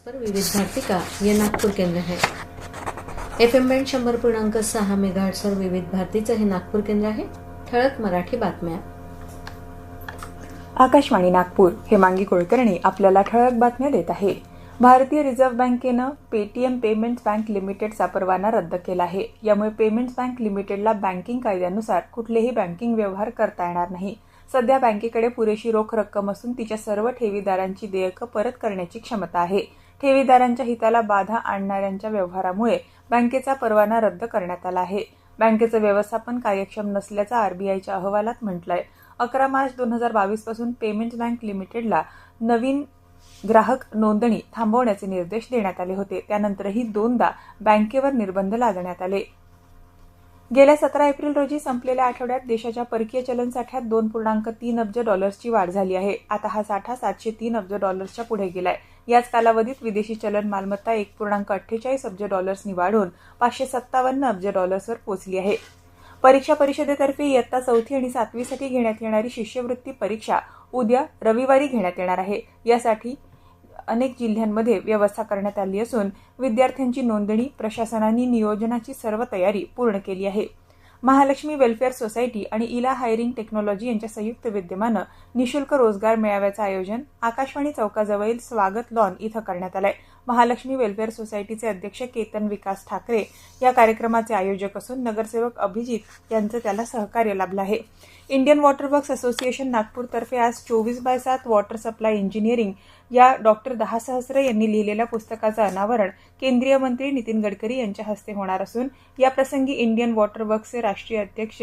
पर विविध भारती का ये नागपूर केंद्र है। FM बँड 100.6 मेगाहर्ट्जवर विविध भारतीचं हे नागपूर केंद्र आहे। ठळक मराठी बातम्या। आकाशवाणी नागपूर हे मांगी कुलकर्णी आपल्याला ठळक बातम्या देत आहे। भारतीय रिझर्व्ह बँकेनं पेटीएम पेमेंट्स बँक लिमिटेडचा परवाना रद्द केला आहे। यामुळे पेमेंट्स बँक लिमिटेडला बँकिंग कायद्यानुसार कुठलेही बँकिंग व्यवहार करता येणार नाही। सध्या बँकेकडे पुरेशी रोख रक्कम असून तिच्या सर्व ठेवीदारांची देयकं परत करण्याची क्षमता आहे। ठेवीदारांच्या हिताला बाधा आणणाऱ्यांच्या व्यवहारामुळे बँकेचा परवाना रद्द करण्यात आला आहे। बँकेचं व्यवस्थापन कार्यक्षम नसल्याचं आरबीआयच्या अहवालात म्हटलंय। 11 मार्च 2022 पासून पेमेंट्स बँक लिमिटेडला नवीन ग्राहक नोंदणी थांबवण्याचे निर्देश देण्यात आले होते। त्यानंतरही दोनदा बँकेवर निर्बंध लादण्यात आले। गेल्या 17 एप्रिल रोजी संपलेल्या आठवड्यात देशाच्या परकीय चलन साठ्यात 2.3 अब्ज डॉलर्सची वाढ झाली आहे। आता हा साठा 703 अब्ज डॉलर्सच्या पुढे गेलाय। याच कालावधीत विदेशी चलन मालमत्ता 1.48 अब्ज डॉलर्सनी वाढून 557 अब्ज डॉलर्सवर पोहोचली आहे। परीक्षा परिषदेतर्फे इयत्ता 4थी आणि 7वी साठी घेण्यात येणारी शिष्यवृत्ती परीक्षा उद्या रविवारी घेण्यात येणार आहे। यासाठी अनेक जिल्ह्यांमध्ये व्यवस्था करण्यात आली असून विद्यार्थ्यांची नोंदणी प्रशासनाने नियोजनाची सर्व तयारी पूर्ण केली आहे। महालक्ष्मी वेलफेअर सोसायटी आणि इला हायरिंग टेक्नॉलॉजी यांच्या संयुक्त विद्यमानं निशुल्क रोजगार मेळाव्याचं आयोजन आकाशवाणी चौकाजवळील स्वागत लॉन इथं करण्यात आलंय। महालक्ष्मी वेलफेअर सोसायटीचे अध्यक्ष केतन विकास ठाकरे या कार्यक्रमाचे आयोजक असून नगरसेवक अभिजित यांचं त्याला सहकार्य लाभलं आहे। इंडियन वॉटर वर्क्स असोसिएशन नागपूरतर्फे आज 24/7 वॉटर सप्लाय इंजिनिअरिंग या डॉक्टर दहा सहस्रे यांनी लिहिलेल्या पुस्तकाचं अनावरण केंद्रीय मंत्री नितीन गडकरी यांच्या हस्ते होणार असून या प्रसंगी इंडियन वॉटर वर्क्सचे राष्ट्रीय अध्यक्ष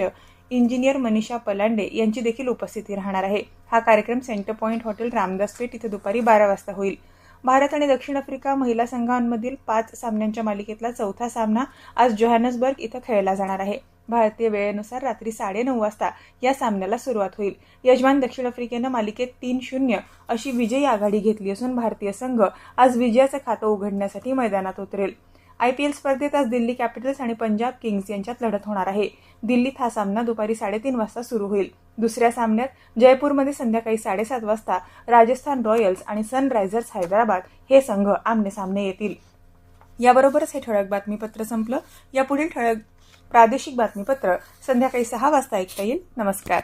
इंजिनियर मनीषा पलांडे यांची देखील उपस्थिती राहणार आहे। हा कार्यक्रम सेंटर पॉइंट हॉटेल रामदास पेठ इथे दुपारी 12 वाजता होईल। भारत आणि दक्षिण आफ्रिका महिला संघांमधील 5 सामन्यांच्या मालिकेतला चौथा सामना आज जोहान्सबर्ग इथं खेळला जाणार आहे। भारतीय वेळेनुसार रात्री 9:30 वाजता या सामन्याला सुरुवात होईल। यजमान दक्षिण आफ्रिकेनं मालिकेत 3-0 अशी विजयी आघाडी घेतली असून भारतीय संघ आज विजयाचं खातं उघडण्यासाठी मैदानात उतरेल। IPL स्पर्धेत आज दिल्ली कॅपिटल्स आणि पंजाब किंग्स यांच्यात लढत होणार आहे। दिल्लीत हा सामना दुपारी 3:30 वाजता सुरू होईल। दुसऱ्या सामन्यात जयपूरमध्ये संध्याकाळी 7:30 वाजता राजस्थान रॉयल्स आणि सनरायझर्स हैदराबाद हे संघ आमने-सामने येतील। याबरोबरच हे ठळक बातमीपत्र संपलं। यापुढील ठळक प्रादेशिक बातमीपत्र संध्याकाळी 6 वाजता ऐकता येईल। नमस्कार।